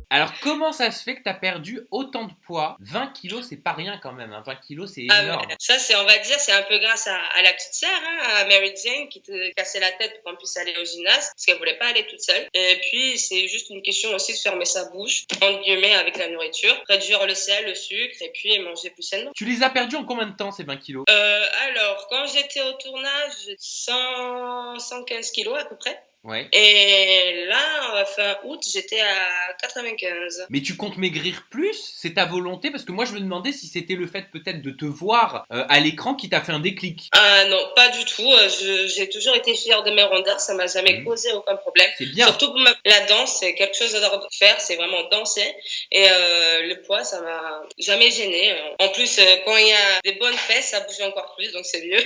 Alors, comment ça se fait que tu as perdu autant de poids? 20 kilos, c'est pas rien quand même, hein. 20 kilos, c'est Ah ouais, énorme. ça c'est, on va dire, c'est un peu grâce à la petite sœur, hein, à Mary Jane, qui te cassait la tête pour qu'on puisse aller au gymnase, parce qu'elle voulait pas aller toute seule. Et puis c'est juste une question aussi de fermer sa bouche, entre guillemets, avec la nourriture, réduire le sel, le sucre, et puis manger plus sainement. Tu les as perdus en combien de temps, ces 20 kilos? Alors, quand j'étais au tournage, 115 kilos à peu près. Ouais. Et là, fin août, j'étais à 95. Mais tu comptes maigrir plus? C'est ta volonté? Parce que moi, je me demandais si c'était le fait peut-être de te voir à l'écran qui t'a fait un déclic. Ah non, pas du tout. J'ai toujours été fière de mes rondeurs, ça m'a jamais Mhm. causé aucun problème. C'est bien. Surtout pour la danse, c'est quelque chose que j'adore faire, c'est vraiment danser. Et le poids, ça m'a jamais gêné. En plus, quand il y a des bonnes fesses, ça bouge encore plus, donc c'est mieux.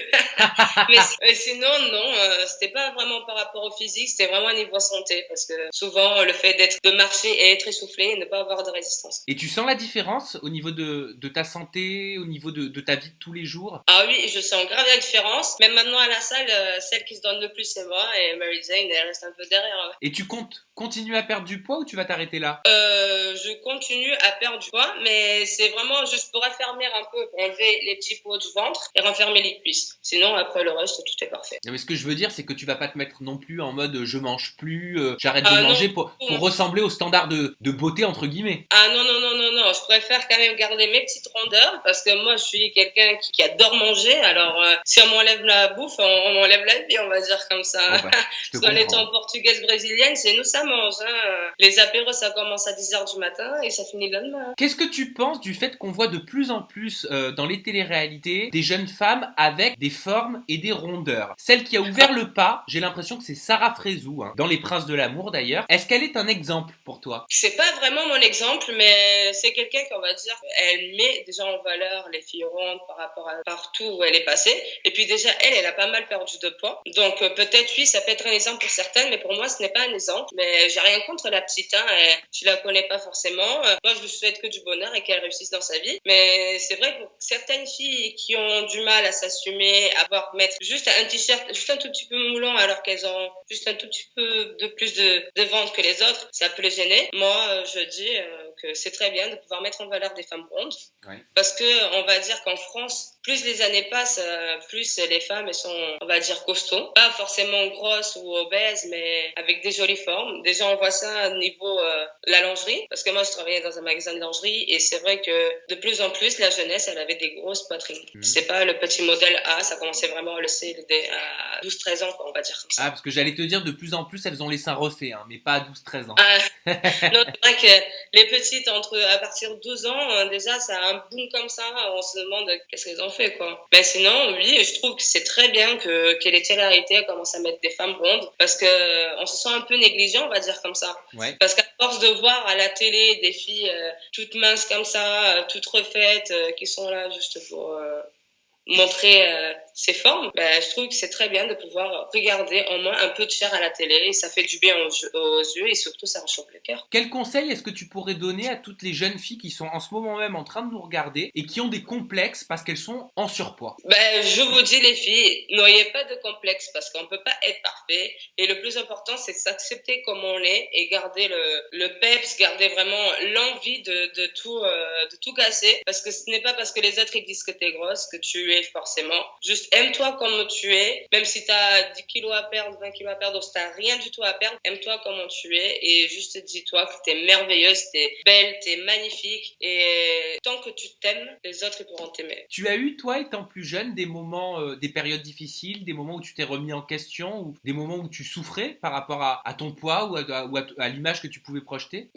Mais sinon, non, c'était pas vraiment par rapport au physique, c'était vraiment au niveau santé, parce que souvent, le fait de marcher et être essoufflé et ne pas avoir de résistance. Et tu sens la différence au niveau de ta santé, au niveau de ta vie de tous les jours? Ah oui, je sens grave la différence. Même maintenant à la salle, celle qui se donne le plus, c'est moi, et Mary Jane, elle reste un peu derrière. Et tu comptes continuer à perdre du poids ou tu vas t'arrêter là? Je continue à perdre du poids, mais c'est vraiment juste pour raffermir un peu, pour enlever les petits pots du ventre et renfermer les cuisses. Sinon, après le reste, tout est parfait. Non, mais ce que je veux dire, c'est que tu vas pas te mettre non plus en mode je mange plus, j'arrête de Ah non, manger pour ressembler au standard de beauté entre guillemets. ah non, non, non, non, non, je préfère quand même garder mes petites rondeurs parce que moi, je suis quelqu'un qui adore manger. Alors, si on m'enlève la bouffe, on m'enlève la vie, on va dire comme ça. Bon bah, je te Parce qu'en comprends. étant portugaise brésilienne, c'est nous, ça mange. Hein. Les apéros, ça commence à 10 heures du matin et ça finit le lendemain. Qu'est-ce que tu penses du fait qu'on voit de plus en plus dans les téléréalités des jeunes femmes avec des formes et des rondeurs? Celle qui a ouvert le pas, j'ai l'impression que c'est Sarah Frézou, hein, dans Les Princes de l'amour d'ailleurs. Est-ce qu'elle est un exemple pour toi? C'est pas vraiment mon exemple, mais c'est quelqu'un qu'on va dire, elle met déjà en valeur les filles rondes par rapport à partout où elle est passée. Et puis déjà, elle a pas mal perdu de poids. Donc peut-être, oui, ça peut être un exemple pour certaines, mais pour moi, ce n'est pas un exemple. Mais j'ai rien contre la petite, hein, je la connais pas forcément. Moi, je lui souhaite que du bonheur et qu'elle réussisse dans sa vie. Mais c'est vrai que pour certaines filles qui ont du mal à s'assumer, à voir mettre juste un t-shirt, juste un tout petit peu moulant, alors qu'elles ont juste un tout petit peu de plus de ventre que les autres, ça peut les gêner. Moi, je dis que c'est très bien de pouvoir mettre en valeur des femmes rondes. Ouais. Parce que on va dire qu'en France, plus les années passent, plus les femmes elles sont, on va dire, costauds. Pas forcément grosses ou obèses, mais avec des jolies formes. Déjà, on voit ça au niveau la lingerie. Parce que moi, je travaillais dans un magasin de lingerie et c'est vrai que de plus en plus, la jeunesse, elle avait des grosses poitrines. C'est pas le petit modèle A, ça commençait vraiment à le C à 12-13 ans, quoi, on va dire comme ça. Ah, parce que j'allais te dire, de plus en plus, elles ont les seins refaits, hein, mais pas à 12-13 ans. Ah, non, c'est vrai que les petites, à partir de 12 ans, déjà, ça a un boom comme ça. On se demande qu'est-ce qu'elles ont fait, quoi. Mais sinon, oui, je trouve que c'est très bien que les télé-réalités commencent à mettre des femmes rondes parce que on se sent un peu négligé, on va dire comme ça. Ouais. Parce qu'à force de voir à la télé des filles toutes minces comme ça, toutes refaites, qui sont là juste pour montrer ses formes, je trouve que c'est très bien de pouvoir regarder en moins un peu de chair à la télé et ça fait du bien aux yeux et surtout ça réchauffe le cœur. Quel conseil est-ce que tu pourrais donner à toutes les jeunes filles qui sont en ce moment même en train de nous regarder et qui ont des complexes parce qu'elles sont en surpoids? Je vous dis les filles, n'ayez pas de complexe parce qu'on peut pas être parfait et le plus important c'est de s'accepter comme on est et garder le peps, garder vraiment l'envie de tout casser parce que ce n'est pas parce que les autres ils disent que t'es grosse que tu es forcément. Juste aime-toi comme tu es, même si t'as 10 kilos à perdre, 20 kilos à perdre, ou si t'as rien du tout à perdre, aime-toi comme tu es et juste dis-toi que t'es merveilleuse, t'es belle, t'es magnifique et tant que tu t'aimes, les autres ils pourront t'aimer. Tu as eu, toi, étant plus jeune, des moments, des périodes difficiles, des moments où tu t'es remis en question, ou des moments où tu souffrais par rapport à ton poids ou à l'image que tu pouvais projeter?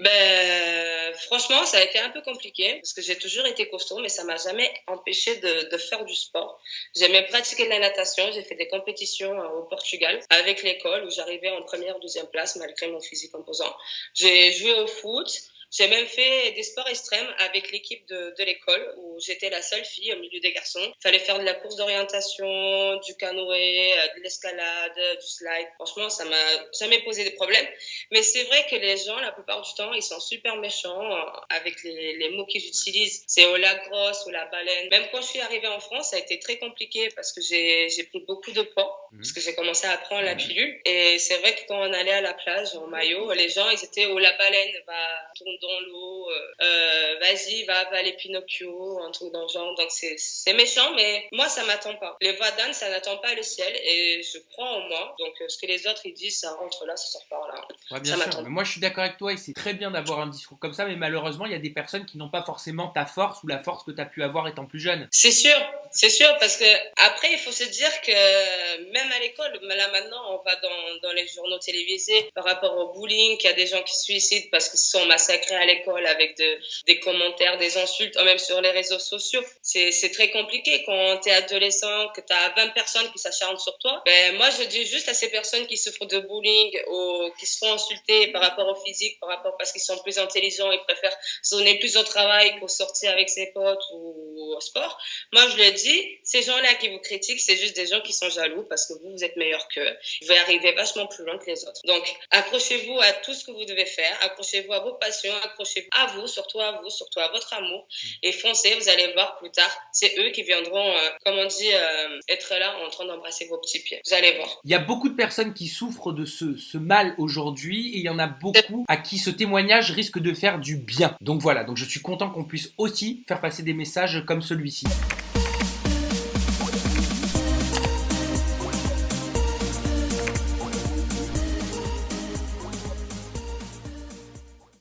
Franchement, ça a été un peu compliqué parce que j'ai toujours été costaud, mais ça m'a jamais empêché de faire du sport. J'aimais pratiquer de la natation, j'ai fait des compétitions au Portugal avec l'école où j'arrivais en première, deuxième place malgré mon physique imposant. J'ai joué au foot. J'ai même fait des sports extrêmes avec l'équipe de l'école où j'étais la seule fille au milieu des garçons. Il fallait faire de la course d'orientation, du canoë, de l'escalade, du slide. Franchement, ça m'a jamais posé des problèmes. Mais c'est vrai que les gens, la plupart du temps, ils sont super méchants avec les mots qu'ils utilisent. C'est oh la grosse ou la baleine. Même quand je suis arrivée en France, ça a été très compliqué parce que j'ai pris beaucoup de poids. Parce que j'ai commencé à prendre la pilule. Et c'est vrai que quand on allait à la plage en maillot, les gens, ils étaient oh la baleine, va tourne dans l'eau, vas-y, va avaler Pinocchio, un truc dans le genre. Donc c'est méchant, mais moi, ça m'attend pas. Les voix d'âne, ça n'attend pas le ciel et je crois en moi. Donc ce que les autres, ils disent, ça rentre là, ça sort par là. Ouais, bien sûr. Mais moi, je suis d'accord avec toi et c'est très bien d'avoir un discours comme ça, mais malheureusement, il y a des personnes qui n'ont pas forcément ta force ou la force que tu as pu avoir étant plus jeune. C'est sûr, parce que après, il faut se dire que même à l'école, là maintenant, on va dans les journaux télévisés par rapport au bullying, qu'il y a des gens qui se suicident parce qu'ils sont massacrés à l'école avec des commentaires, des insultes, ou même sur les réseaux sociaux. C'est très compliqué quand tu es adolescent, que tu as 20 personnes qui s'acharnent sur toi. Ben, moi, je dis juste à ces personnes qui souffrent de bullying ou qui se font insulter par rapport au physique, parce qu'ils sont plus intelligents, ils préfèrent se donner plus au travail qu'au sortir avec ses potes ou au sport. Moi, je le dis, ces gens-là qui vous critiquent, c'est juste des gens qui sont jaloux parce que vous êtes meilleurs qu'eux. Vous allez arriver vachement plus loin que les autres. Donc, accrochez-vous à tout ce que vous devez faire, accrochez-vous à vos passions, accrochez-vous à vous, surtout à votre amour, et foncez, vous allez voir plus tard, c'est eux qui viendront, comme on dit, être là en train d'embrasser vos petits pieds. Vous allez voir. Il y a beaucoup de personnes qui souffrent de ce mal aujourd'hui et il y en a beaucoup à qui ce témoignage risque de faire du bien. Donc voilà, donc je suis content qu'on puisse aussi faire passer des messages comme celui-ci.